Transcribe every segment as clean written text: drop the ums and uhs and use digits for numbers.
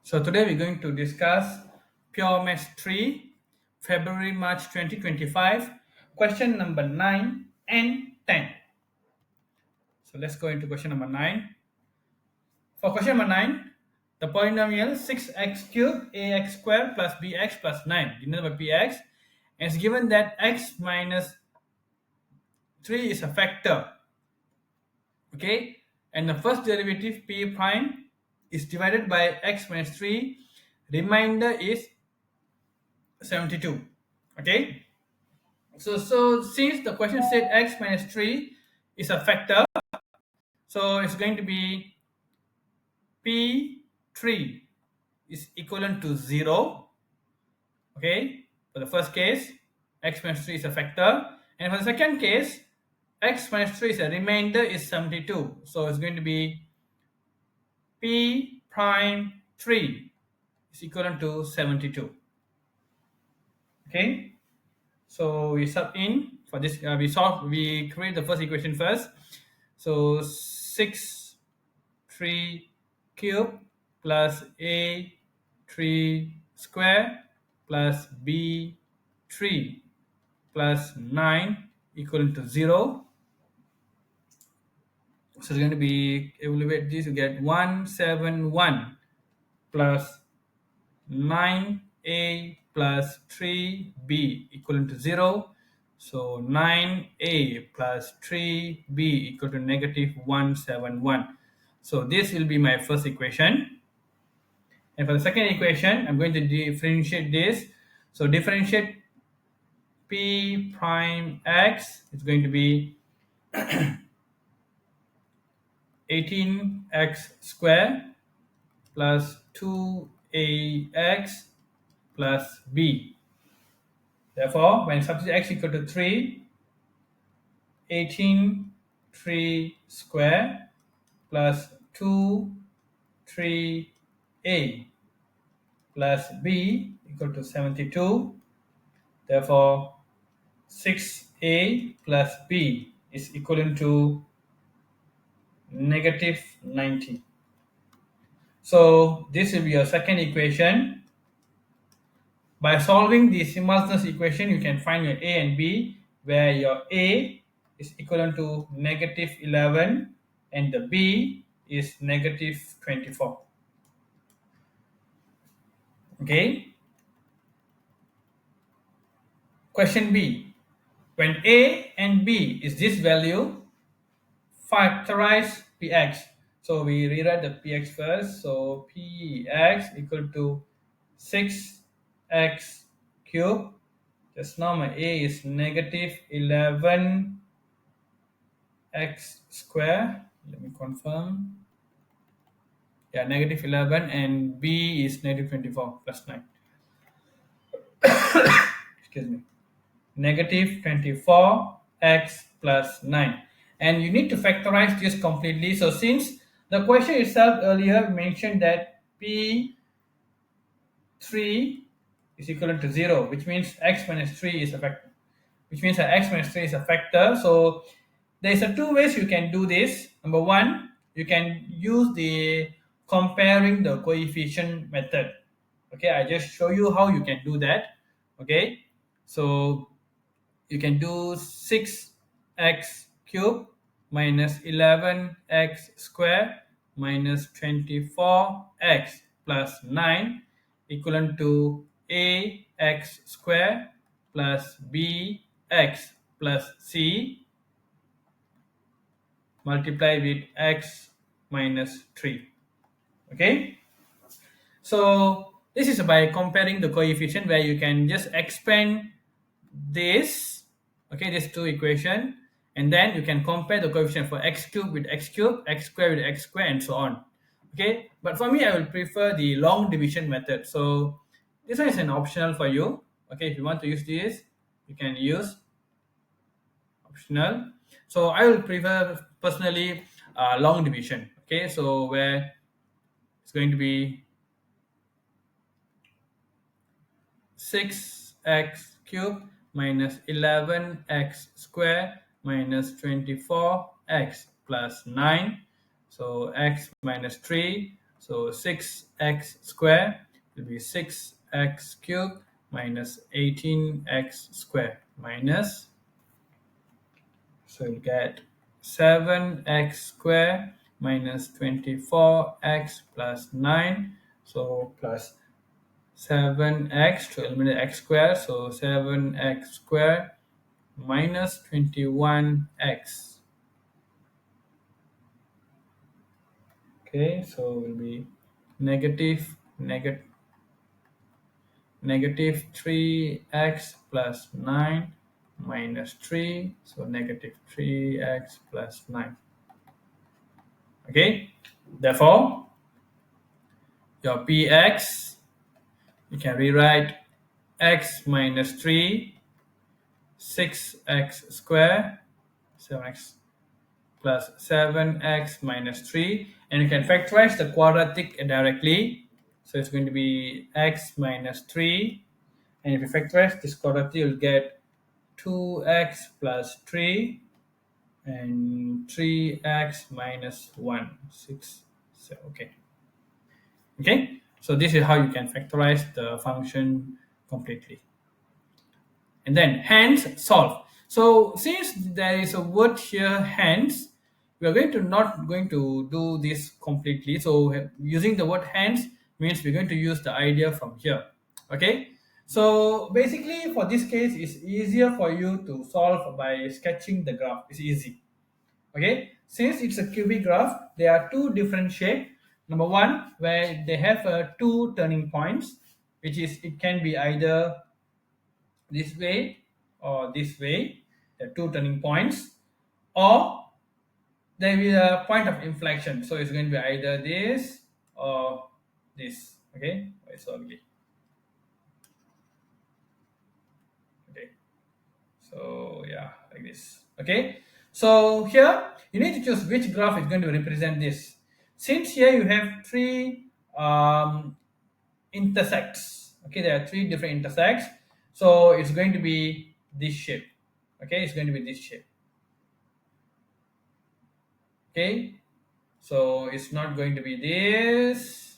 So today we're going to discuss Pure Maths 3, February March 2025, question number 9 and 10. So let's go into question number 9. For question number 9, the polynomial 6x cubed ax squared plus bx plus 9, denoted by px, and it's given that x minus 3 is a factor. Okay, and the first derivative p prime is divided by x minus 3, remainder is 72. Okay, so since the question said x minus 3 is a factor, so it's going to be p3 is equivalent to 0. Okay, for the first case, x minus 3 is a factor, and for the second case, x minus 3 is a remainder is 72. So it's going to be p prime 3 is equivalent to 72. Okay, so we sub in for this. We create the first equation first. So 6 3 cube plus a 3 square plus b 3 plus 9 equal to 0. So it's going to be, evaluate this, you get 171 plus 9a plus 3b equal to 0. So 9a plus 3b equal to negative 171. So this will be my first equation. And for the second equation, I'm going to differentiate this. So differentiate p prime x is going to be 18x squared plus 2ax plus b. Therefore, when substitute x equal to 3, 18 3 square plus 2 3a plus b equal to 72. Therefore, 6a plus b is equivalent to negative 90. So this will be your second equation. By solving the simultaneous equation, you can find your a and b, where your a is equivalent to negative 11 and the b is negative 24. Okay. Question b. When a and b is this value, factorize px. So we rewrite the px first. So px equal to 6x cubed. Just now my a is negative 11 x square. Let me confirm. Yeah, negative 11, and b is negative 24 plus 9. Excuse me. Negative 24x plus 9. And you need to factorize this completely. So since the question itself earlier mentioned that p3 is equivalent to 0, which means x minus 3 is a factor. Which means that x minus 3 is a factor. So there's two ways you can do this. Number one, you can use the comparing the coefficient method. Okay, I just show you how you can do that. Okay, so you can do 6x cubed minus 11x squared minus 24x plus 9 equivalent to ax squared plus bx plus c multiply with x minus 3. Okay, so this is by comparing the coefficient, where you can just expand this, okay, these two equation, and then you can compare the coefficient for x cubed with x cubed, x squared with x squared, and so on. Okay, but for me I will prefer the long division method. So this one is an optional for you. Okay, if you want to use this, you can use optional. So I will prefer personally long division. Okay, so where it's going to be 6x cubed minus 11x squared minus 24x plus 9. So x minus 3. So 6x square will be 6x cubed minus 18x square minus, so you'll get 7x square minus 24x plus 9. So plus 7x to eliminate x square. So 7x square minus 21x. Okay, so will be negative negative 3x plus 9 minus 3, so negative 3x plus 9. Okay, therefore your px, you can rewrite x minus 3, 6x square, 7x plus 7x minus 3, and you can factorize the quadratic directly. So it's going to be x minus 3, and if you factorize this quadratic, you'll get 2x plus 3 and 3x minus 1, 6. So, okay, so this is how you can factorize the function completely, and then hence solve. So since there is a word here hence, we are going to not going to do this completely. So using the word hence means we're going to use the idea from here. Okay, so basically for this case it's easier for you to solve by sketching the graph. It's easy. Okay, since it's a cubic graph, there are two different shapes. Number one, where they have two turning points, which is it can be either this way or this way, the two turning points, or there will be a point of inflection. So it's going to be either this or this. Okay, it's ugly. Okay, so yeah, like this. Okay, so here you need to choose which graph is going to represent this. Since here you have three intersects. Okay, there are three different intersects, so it's going to be this shape. Okay, it's going to be this shape. Okay, so it's not going to be this,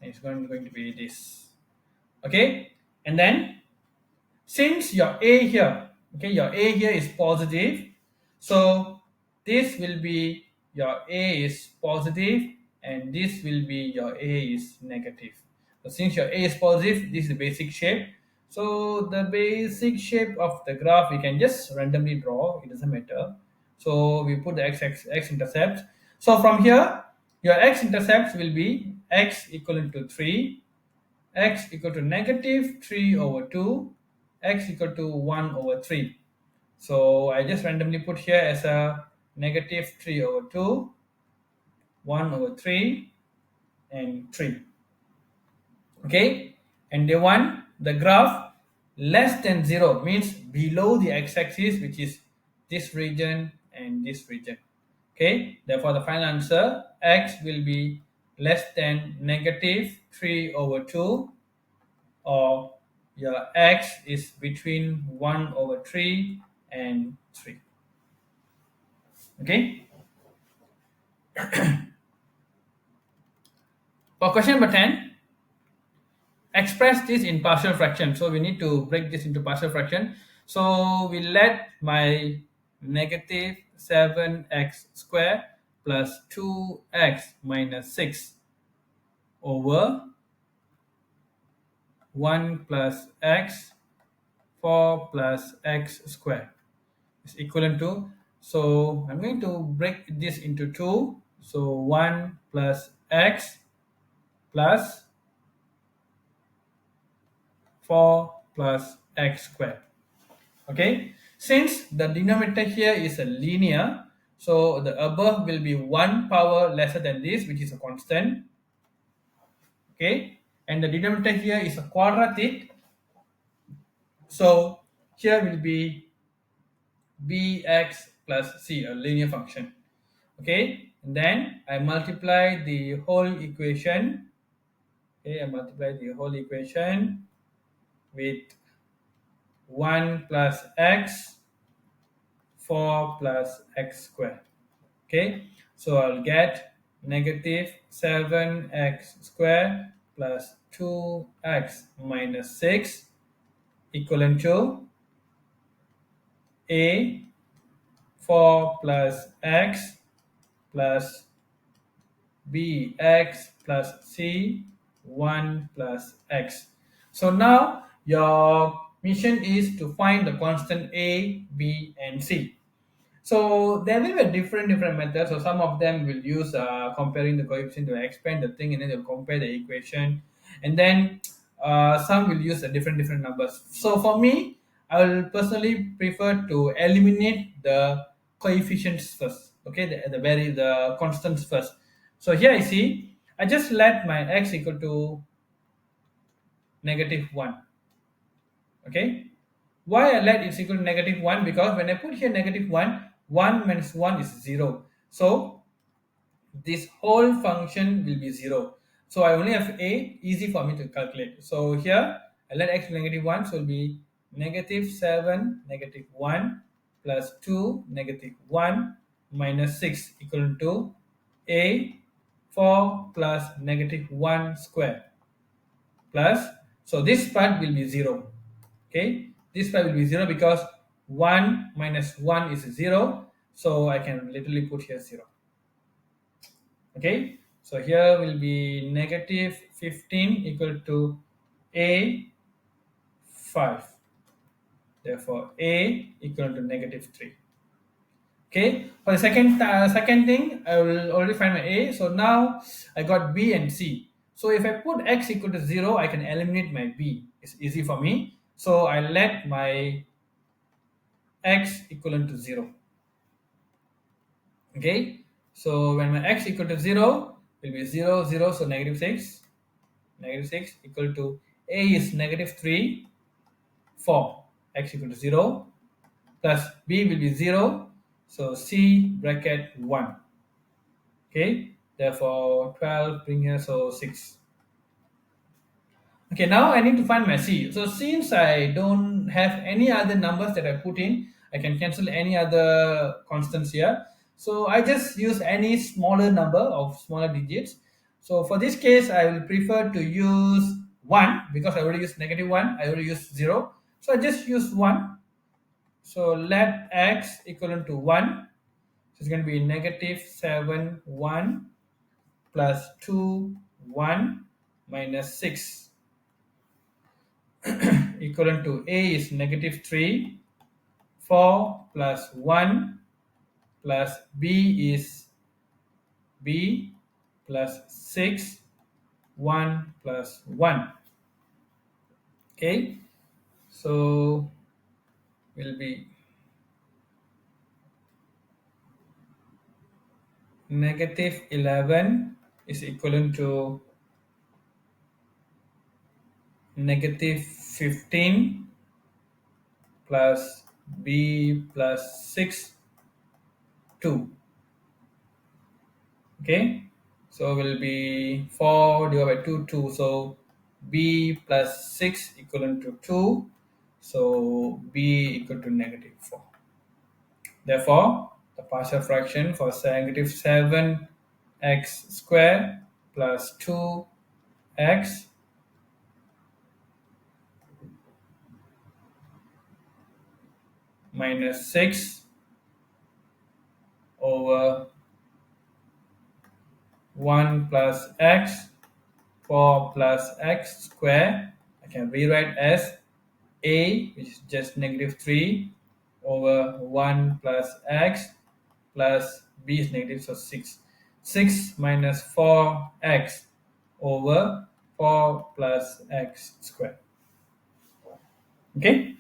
it's going to be this. Okay, and then since your a here, okay, your a here is positive, so this will be your a is positive and this will be your a is negative. So since your a is positive, this is the basic shape. So the basic shape of the graph we can just randomly draw, it doesn't matter. So we put the x intercept. So from here your x intercepts will be x equivalent to 3, x equal to negative 3 over 2, x equal to 1 over 3. So I just randomly put here as a negative 3 over 2, 1 over 3, and 3. Okay, and they want the graph less than 0 means below the x-axis, which is this region and this region. Okay, therefore the final answer x will be less than negative 3 over 2, or your x is between 1 over 3 and 3. Okay, for question number 10, express this in partial fraction. So we need to break this into partial fraction. So we let my negative 7x square plus 2x minus 6 over 1 plus x 4 plus x square is equivalent to, so I'm going to break this into 2. So 1 plus x plus 4 plus x square. Okay, since the denominator here is a linear, so the above will be 1 power lesser than this, which is a constant. Okay, and the denominator here is a quadratic, so here will be bx plus c, a linear function. Okay, and then I multiply the whole equation. Okay, I multiply the whole equation with 1 plus x 4 plus x square. Okay, so I'll get negative 7x square plus 2x minus 6 equivalent to a 4 plus x plus b x plus c 1 plus x. So now your mission is to find the constant a, b, and c. So there will be different methods. So some of them will use comparing the coefficient to expand the thing, and then they'll compare the equation, and then some will use different numbers. So for me, I will personally prefer to eliminate the coefficients first. Okay, the constants first. So here I see I just let my x equal to -1. Okay, why I let it equal to -1? Because when I put here -1, 1 minus 1 is 0. So this whole function will be 0. So I only have a, easy for me to calculate. So here I let x to -1, so it will be -7 -1 plus 2 -1 minus 6 equal to a 4 plus -1 square plus, so this part will be 0. Okay, this part will be 0 because 1 minus 1 is 0, so I can literally put here 0. Okay, so here will be -15 equal to a 5, therefore a equal to -3. Okay, for the second thing, I will already find my a. So now I got b and c. So if I put x equal to 0, I can eliminate my b. It's easy for me. So I let my x equivalent to 0. Okay, so when my x equal to 0 will be 0 0, so -6. -6 equal to a is -3 4, x equal to 0 plus b will be 0, so c bracket 1. Okay, therefore 12 bring here, so 6. Okay, now I need to find my c. So since I don't have any other numbers that I put in, I can cancel any other constants here. So I just use any smaller number of smaller digits. So for this case, I will prefer to use 1 because I already used -1. I already used 0. So I just use 1. So let x equivalent to 1. So it's going to be -7 1 plus 2 1 minus 6 equivalent to a is -3 4 plus 1 plus b is b plus 6 1 plus 1. Okay, so will be -11 is equivalent to -15 plus b plus 6 2. Okay, so will be 4 divided by 2 2, so b plus 6 equivalent to 2, so b equal to -4. Therefore the partial fraction for -7x square plus 2x minus 6 over 1 plus x 4 plus x square, I can rewrite as a, which is just -3 over 1 plus x plus b is negative, so 6. 6 minus 4x over 4 plus x square. Okay.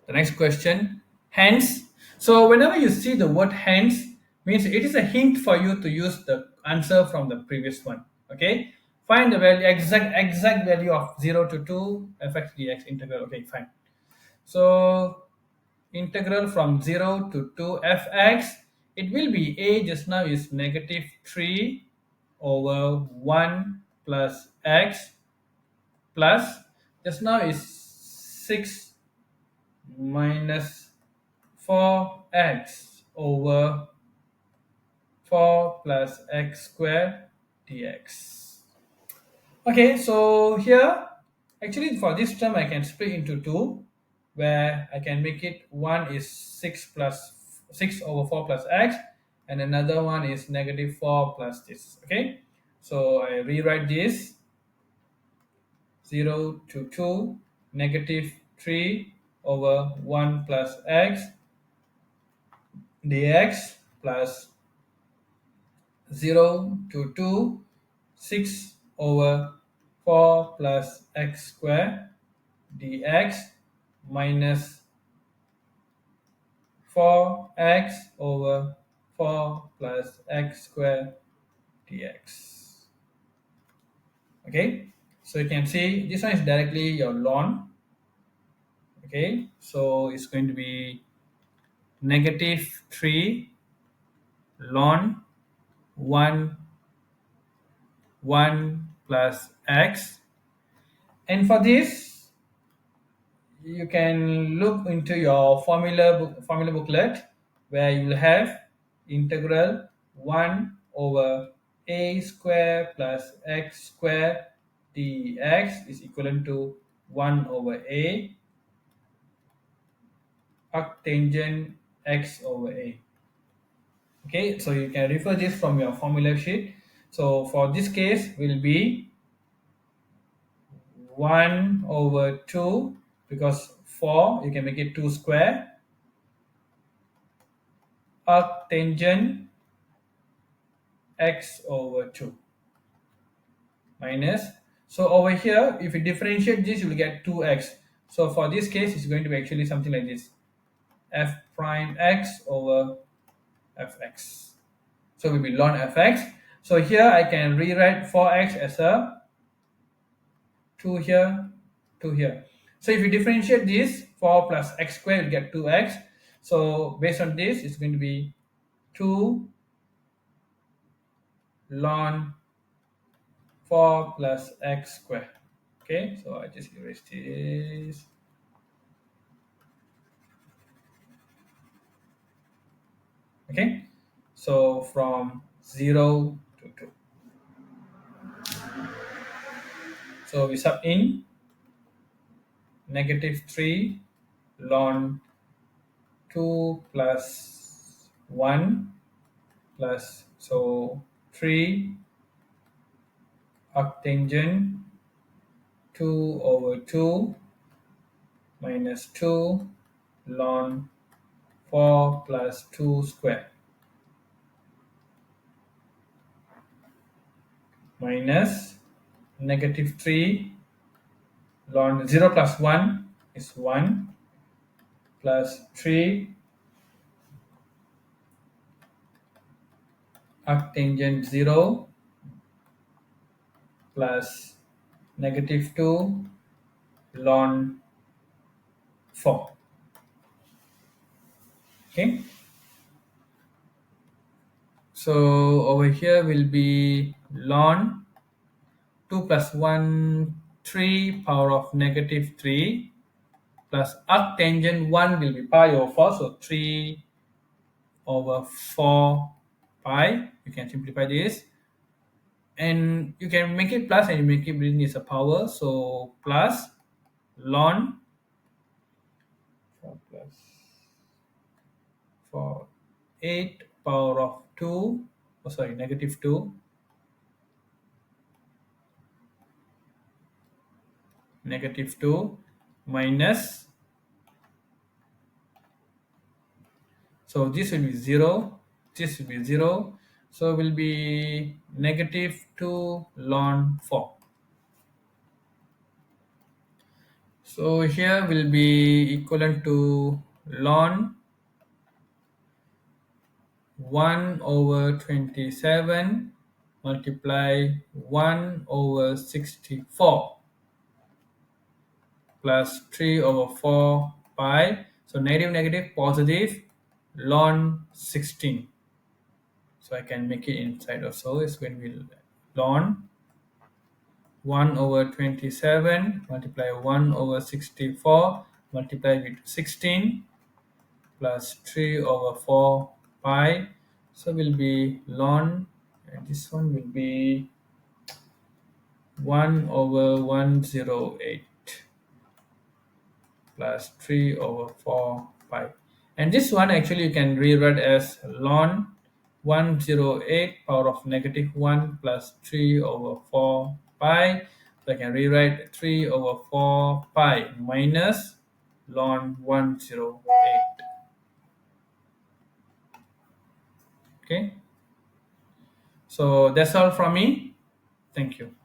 The next question, hence. So whenever you see the word hence, means it is a hint for you to use the answer from the previous one. Okay, find the value, exact value of 0 to 2 fx dx integral. Okay, fine. So integral from 0 to 2 fx, it will be a just now is -3 over 1 plus x plus just now is 6 minus 4x over 4 plus x square dx. Okay, so here, actually for this term I can split into two, where I can make it one is 6 over 4 plus x, and another one is negative 4 plus this. Okay, so I rewrite this 0 to 2, negative 3 over 1 plus x dx plus 0 to 2, 6 over 4 plus x square dx minus 4x over 4 plus x square dx. Okay, so you can see this one is directly your ln. Okay, so it's going to be negative 3 ln 1 1 plus x, and for this you can look into your formula booklet, where you will have integral 1 over a square plus x square dx is equivalent to 1 over a arctangent x over a. Okay, so you can refer this from your formula sheet. So for this case will be 1 over 2, because 4 you can make it 2 square, arctangent x over 2 minus, so over here if you differentiate this you will get 2x. So for this case it's going to be actually something like this, f prime x over fx. So it will be ln fx. So here I can rewrite 4x as a 2 here, 2 here. So if you differentiate this, 4 plus x squared, you get 2x. So based on this, it's going to be 2 ln 4 plus x squared. Okay, so I just erase this. Okay, so from 0 to 2. So we sub in negative 3 ln 2 plus 1 plus, so 3 arctangent 2 over 2 minus 2 ln 4 plus 2 square minus negative 3 ln 0 plus 1 is 1 plus 3 arctangent 0 plus negative 2 ln 4. Okay, so over here will be ln 2 plus 1 3 power of negative 3 plus arctangent 1 will be pi over 4, so 3 over 4 pi. You can simplify this, and you can make it plus and you make it bring this a power, so plus ln 4 plus 4 8 power of 2, oh sorry, negative 2 negative 2 minus, so this will be 0, this will be 0, so will be negative 2 ln 4. So here will be equivalent to ln 1 over 27 multiply 1 over 64 plus 3 over 4 pi. So negative negative positive ln 16. So I can make it inside also. It's going to be ln 1 over 27 multiply 1 over 64 multiply with 16 plus 3 over 4 pi. So will be ln, and this one will be 1 over 108 plus 3 over 4 pi. And this one actually you can rewrite as ln 108 power of negative 1 plus 3 over 4 pi. So I can rewrite 3 over 4 pi minus ln 108. Okay. So that's all from me. Thank you.